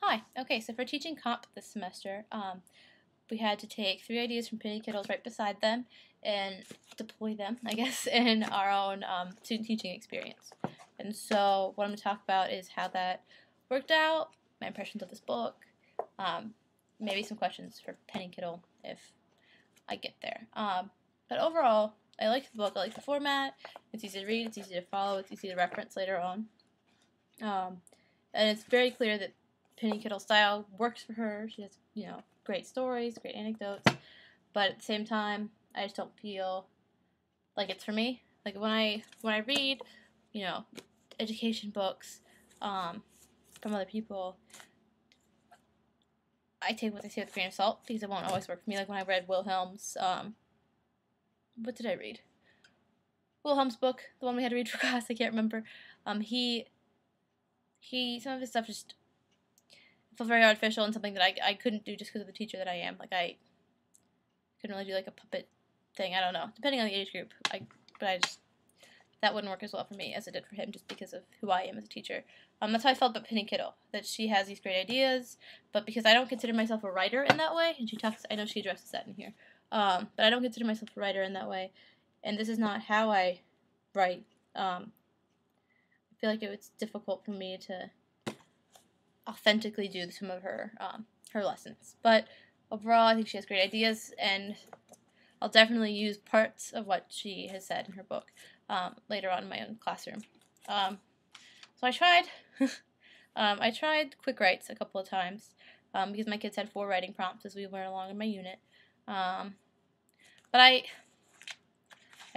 Hi. Okay, so for teaching comp this semester, we had to take 3 ideas from Penny Kittles right beside them and deploy them, I guess, in our own student teaching experience. And so what I'm going to talk about is how that worked out, my impressions of this book, maybe some questions for Penny Kittle if I get there. But overall, I like the book. I like the format. It's easy to read. It's easy to follow. It's easy to reference later on. And it's very clear that Penny Kittle's style works for her. She has, great stories, great anecdotes, but at the same time, I just don't feel like it's for me. Like when I read, education books from other people, I take what they say with a grain of salt because it won't always work for me. Like when I read Wilhelm's, what did I read? Wilhelm's book, the one we had to read for class. I can't remember. He some of his stuff just felt very artificial and something that I couldn't do just because of the teacher that I am. Like I couldn't really do like a puppet thing. I don't know, depending on the age group. That wouldn't work as well for me as it did for him, just because of who I am as a teacher. That's how I felt about Penny Kittle, that she has these great ideas, but because I don't consider myself a writer in that way, and I know she addresses that in here, but I don't consider myself a writer in that way, and this is not how I write. I feel like it's difficult for me to authentically do some of her lessons. But overall, I think she has great ideas, and I'll definitely use parts of what she has said in her book later on in my own classroom. So I tried. I tried quick writes a couple of times because my kids had 4 writing prompts as we went along in my unit. But I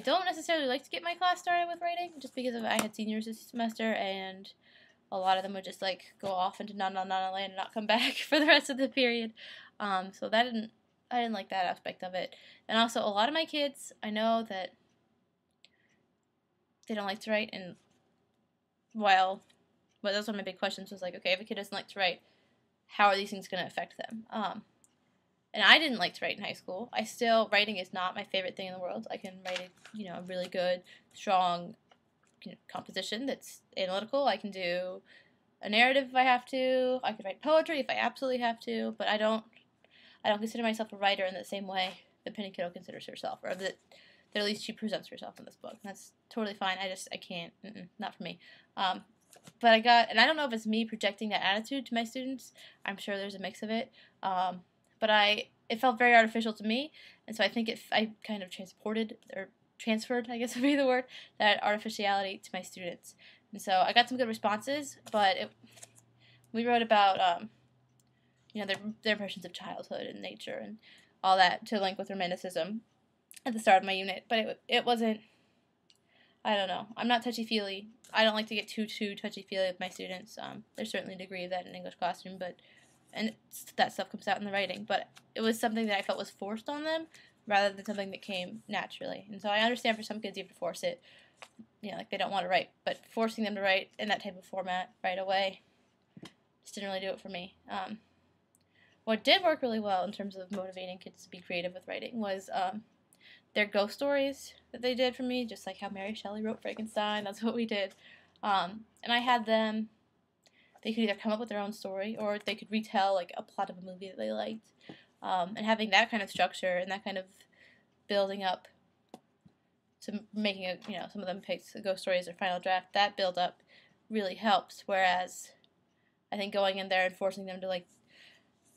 don't necessarily like to get my class started with writing, just because I had seniors this semester, and a lot of them would just like go off into Nana land and not come back for the rest of the period. So I didn't like that aspect of it. And also, a lot of my kids, I know that they don't like to write, and well, that's one of my big questions was like, okay, if a kid doesn't like to write, how are these things going to affect them? And I didn't like to write in high school. Writing is not my favorite thing in the world. I can write a really good, strong composition that's analytical. I can do a narrative if I have to. I could write poetry if I absolutely have to, but I don't consider myself a writer in the same way that Penny Kittle considers herself, or that at least she presents herself in this book. That's totally fine. I can't. Not for me. But and I don't know if it's me projecting that attitude to my students. I'm sure there's a mix of it. But it felt very artificial to me, and so I think I kind of transferred, I guess would be the word, that artificiality to my students. And so I got some good responses, but we wrote about their impressions of childhood and nature and all that to link with romanticism at the start of my unit. But it wasn't, I don't know. I'm not touchy-feely. I don't like to get too touchy-feely with my students. There's certainly a degree of that in an English classroom, and that stuff comes out in the writing. But it was something that I felt was forced on them rather than something that came naturally. And so I understand for some kids you have to force it, like they don't want to write. But forcing them to write in that type of format right away just didn't really do it for me. What did work really well in terms of motivating kids to be creative with writing was their ghost stories that they did for me, just like how Mary Shelley wrote Frankenstein. That's what we did. And I had them, they could either come up with their own story, or they could retell like a plot of a movie that they liked. And having that kind of structure and that kind of building up to making some of them pick the ghost story as their final draft, that build up really helps. Whereas I think going in there and forcing them to like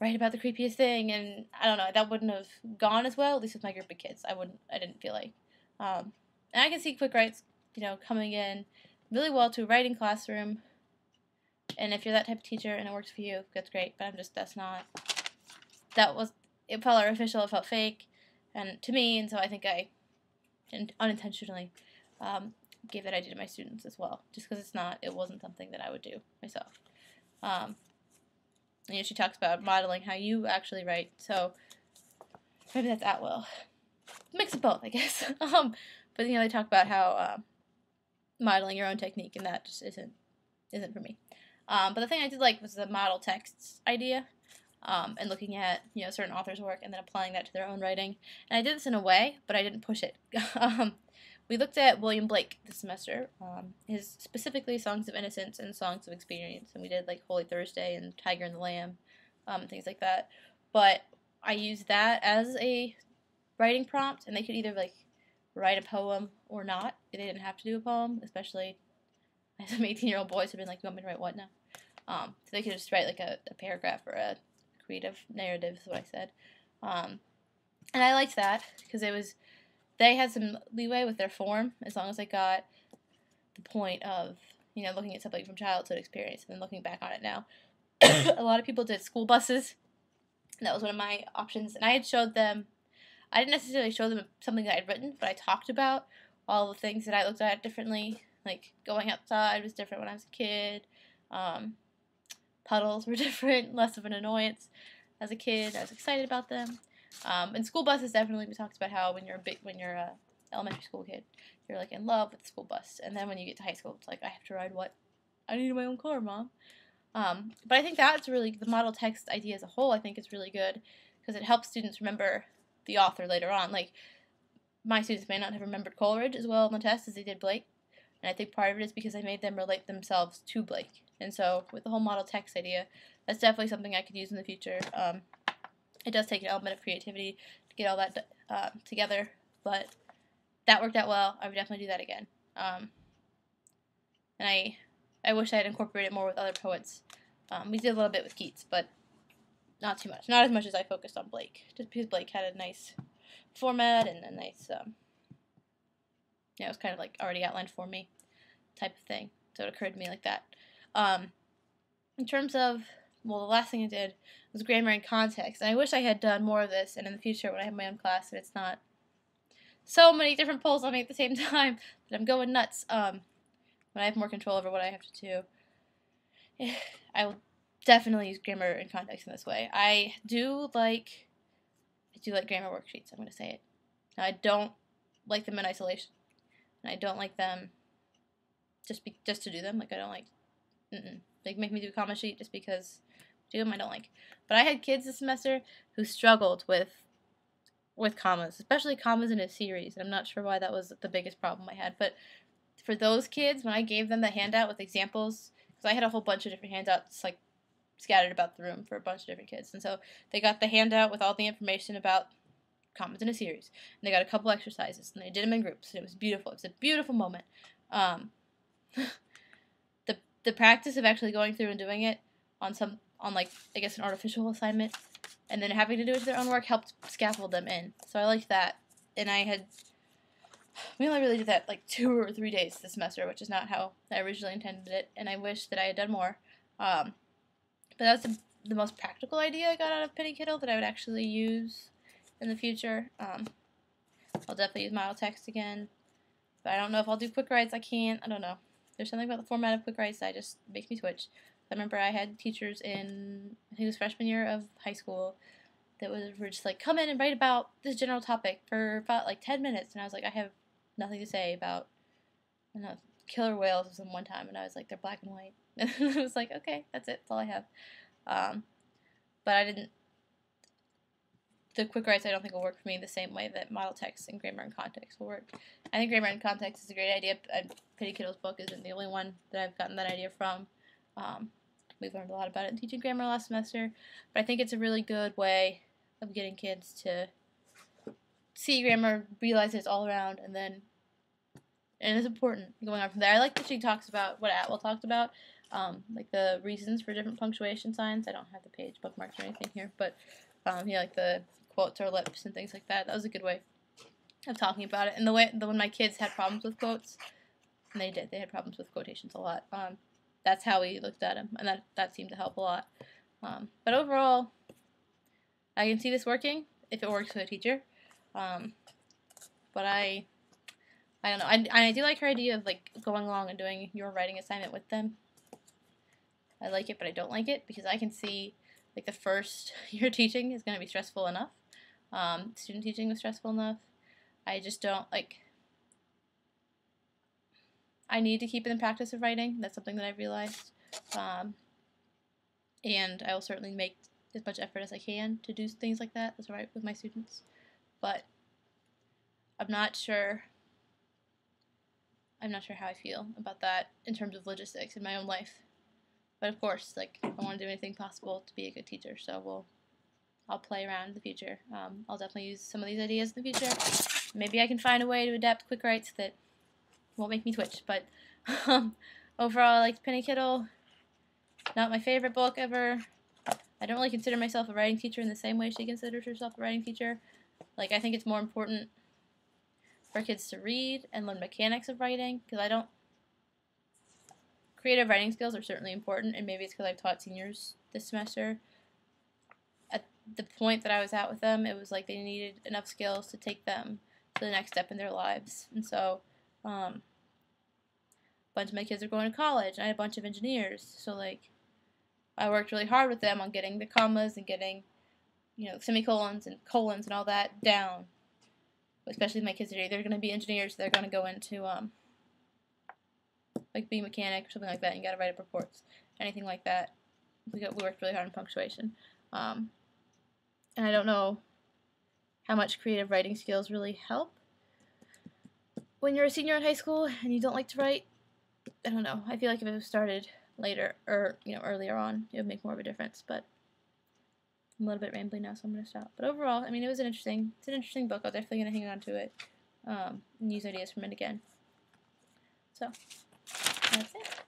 write about the creepiest thing, and I don't know, that wouldn't have gone as well, at least with my group of kids. I didn't feel like. And I can see quick writes, coming in really well to a writing classroom. And if you're that type of teacher and it works for you, that's great. But it felt artificial, it felt fake, and to me, and so I think I unintentionally gave that idea to my students as well, just because it wasn't something that I would do myself. She talks about modeling how you actually write, so maybe that's at will. Mix of both, I guess. But they talk about how modeling your own technique, and that just isn't for me. But the thing I did like was the model texts idea, and looking at certain authors' work and then applying that to their own writing. And I did this in a way, but I didn't push it. we looked at William Blake this semester, his specifically Songs of Innocence and Songs of Experience, and we did like Holy Thursday and Tiger and the Lamb, things like that. But I used that as a writing prompt, and they could either like write a poem or not. They didn't have to do a poem, especially as some 18-year-old boys have been like, "You want me to write what now?" So they could just write like a paragraph or a creative narrative, is what I said. And I liked that because they had some leeway with their form as long as they got the point of, looking at something from childhood experience and then looking back on it now. A lot of people did school buses. And that was one of my options. And I didn't necessarily show them something that I'd written, but I talked about all the things that I looked at differently. Like going outside was different when I was a kid. Puddles were different, less of an annoyance as a kid. I was excited about them. And school buses, definitely, we talked about how when you're a elementary school kid, you're like in love with the school bus, and then when you get to high school, it's like, I have to ride what? I need my own car, Mom. But I think that's really, the model text idea as a whole, I think is really good, because it helps students remember the author later on. Like, my students may not have remembered Coleridge as well on the test as they did Blake, and I think part of it is because I made them relate themselves to Blake. And so, with the whole model text idea, that's definitely something I could use in the future. It does take an element of creativity to get all that together, but that worked out well. I would definitely do that again. And I wish I had incorporated more with other poets. We did a little bit with Keats, but not too much. Not as much as I focused on Blake, just because Blake had a nice format and a nice, it was kind of like already outlined for me type of thing. So it occurred to me like that. In terms of, the last thing I did was grammar and context. And I wish I had done more of this, and in the future when I have my own class and it's not so many different polls on me at the same time that I'm going nuts, when I have more control over what I have to do, I will definitely use grammar and context in this way. I do like grammar worksheets, I'm going to say it. Now, I don't like them in isolation, and I don't like them just to do them. Like, I don't like, Like, make me do a comma sheet just because do them I don't like. But I had kids this semester who struggled with commas, especially commas in a series, and I'm not sure why that was the biggest problem I had. But for those kids, when I gave them the handout with examples, because I had a whole bunch of different handouts, like, scattered about the room for a bunch of different kids, and so they got the handout with all the information about commas in a series, and they got a couple exercises, and they did them in groups, and it was beautiful. It was a beautiful moment. The practice of actually going through and doing it on like, I guess, an artificial assignment, and then having to do it to their own work helped scaffold them in. So I liked that, and we only really did that like 2 or 3 days this semester, which is not how I originally intended it, and I wish that I had done more. But that's the most practical idea I got out of Penny Kittle that I would actually use in the future. I'll definitely use model text again, but I don't know if I'll do quick writes. I can't. I don't know. There's something about the format of quick writes that just makes me twitch. I remember I had teachers in, I think it was freshman year of high school, that were just like, come in and write about this general topic for about like 10 minutes. And I was like, I have nothing to say about, killer whales or something one time. And I was like, they're black and white. And I was like, okay, that's it. That's all I have. But the quick writes I don't think will work for me the same way that model text and grammar and context will work. I think grammar and context is a great idea. Penny Kittle's book isn't the only one that I've gotten that idea from. We've learned a lot about it in teaching grammar last semester, but I think it's a really good way of getting kids to see grammar, realize it's all around, and it's important going on from there. I like that she talks about what Atwell talked about, like the reasons for different punctuation signs. I don't have the page bookmarked or anything here, but like the quotes or ellipse and things like that. That was a good way of talking about it. And when my kids had problems with quotes, and they had problems with quotations a lot. That's how we looked at them, and that seemed to help a lot. But overall, I can see this working if it works for the teacher. But I don't know. I do like her idea of like going along and doing your writing assignment with them. I like it, but I don't like it because I can see like the first year teaching is going to be stressful enough. Student teaching was stressful enough. I just don't like. I need to keep in the practice of writing. That's something that I've realized. And I will certainly make as much effort as I can to do things like that as I write with my students. But I'm not sure I'm not sure how I feel about that in terms of logistics in my own life. But of course, like, I want to do anything possible to be a good teacher, so I'll play around in the future. I'll definitely use some of these ideas in the future. Maybe I can find a way to adapt quick writes that won't make me twitch, but overall, I liked Penny Kittle. Not my favorite book ever. I don't really consider myself a writing teacher in the same way she considers herself a writing teacher. Like, I think it's more important for kids to read and learn mechanics of writing, because I don't... Creative writing skills are certainly important, and maybe it's because I've taught seniors this semester. At the point that I was at with them, it was like they needed enough skills to take them to the next step in their lives. And so, a bunch of my kids are going to college, and I had a bunch of engineers, so, like, I worked really hard with them on getting the commas and getting, semicolons and colons and all that down. Especially my kids today, they're going to be engineers, so they're going to go into, like, being a mechanic or something like that, and you got to write up reports, anything like that. We worked really hard on punctuation. And I don't know how much creative writing skills really help when you're a senior in high school and you don't like to write. I don't know. I feel like if it was started later or earlier on, it would make more of a difference. But I'm a little bit rambly now, so I'm gonna stop. But overall, I mean, it's an interesting book. I'm definitely gonna hang on to it and use ideas from it again. So that's it.